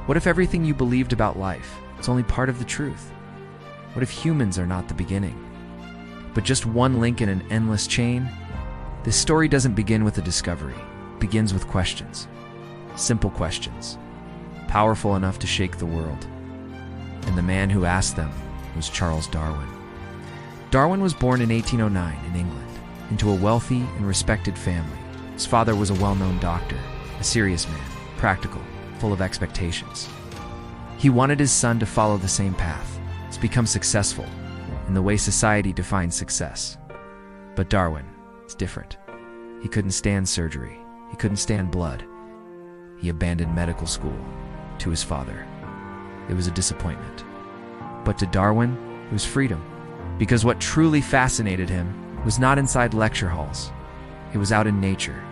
What if everything you believed about life is only part of the truth? What if humans are not the beginning, but just one link in an endless chain? This story doesn't begin with a discovery. It begins with questions. Simple questions, powerful enough to shake the world. And the man who asked them was Charles Darwin. Darwin was born in 1809 in England, into a wealthy and respected family. His father was a well-known doctor, a serious man, practical, full of expectations. He wanted his son to follow the same path, to become successful in the way society defines success. But Darwin is different. He couldn't stand surgery. He couldn't stand blood. He abandoned medical school to his father. It was a disappointment. But to Darwin, it was freedom. Because what truly fascinated him was not inside lecture halls. It was out in nature.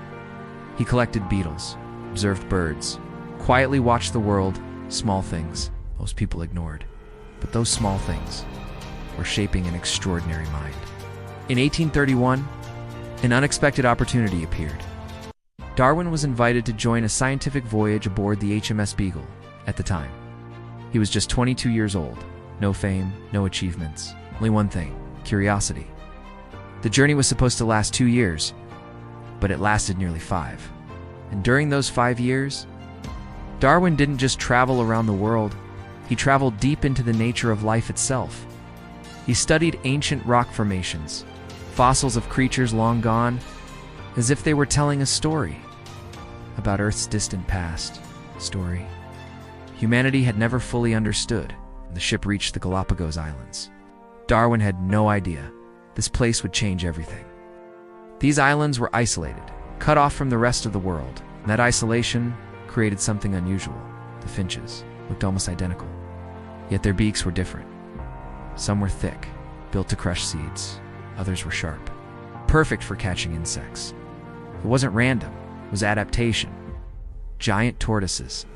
He collected beetles, observed birds, quietly watched the world, small things most people ignored. But those small things were shaping an extraordinary mind. In 1831, an unexpected opportunity appeared. Darwin was invited to join a scientific voyage aboard the HMS Beagle at the time. He was just 22 years old. No fame, no achievements, only one thing: curiosity. The journey was supposed to last 2 years, but it lasted nearly 5. And during those 5 years, Darwin didn't just travel around the world, he traveled deep into the nature of life itself. He studied ancient rock formations, fossils of creatures long gone, as if they were telling a story about Earth's distant past. Story humanity had never fully understood. The ship reached the Galápagos Islands. Darwin had no idea this place would change everything. These islands were isolated, cut off from the rest of the world, and that isolation created something unusual. The finches looked almost identical, yet their beaks were different. Some were thick, built to crush seeds. Others were sharp, perfect for catching insects. It wasn't random, it was adaptation. Giant tortoises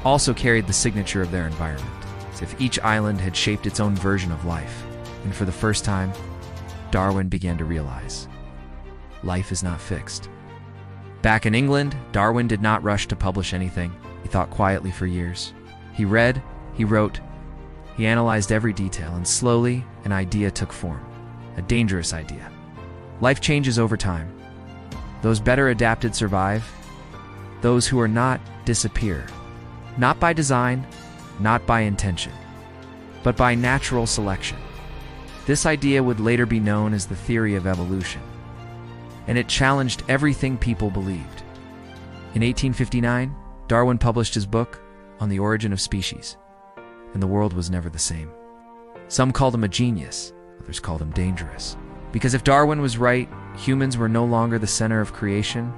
also carried the signature of their environment, as if each island had shaped its own version of life. And for the first time, Darwin began to realize life is not fixed. Back in England, Darwin did not rush to publish anything. He thought quietly for years. He read, he wrote, he analyzed every detail, and slowly an idea took form. A dangerous idea. Life changes over time. Those better adapted survive. Those who are not disappear. Not by design, not by intention, but by natural selection. This idea would later be known as the theory of evolution, and it challenged everything people believed. In 1859, Darwin published his book On the Origin of Species, and the world was never the same. Some called him a genius, others called him dangerous. Because if Darwin was right, humans were no longer the center of creation,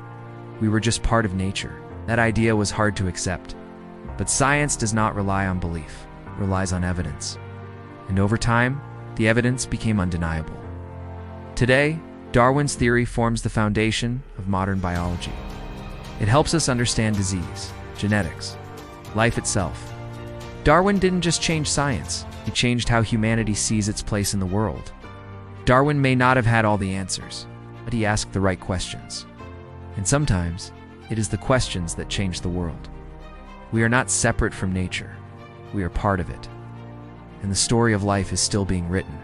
we were just part of nature. That idea was hard to accept. But science does not rely on belief, it relies on evidence. And over time, the evidence became undeniable. Today, Darwin's theory forms the foundation of modern biology. It helps us understand disease, genetics, life itself. Darwin didn't just change science, he changed how humanity sees its place in the world. Darwin may not have had all the answers, but he asked the right questions. And sometimes, it is the questions that change the world. We are not separate from nature. We are part of it. And the story of life is still being written.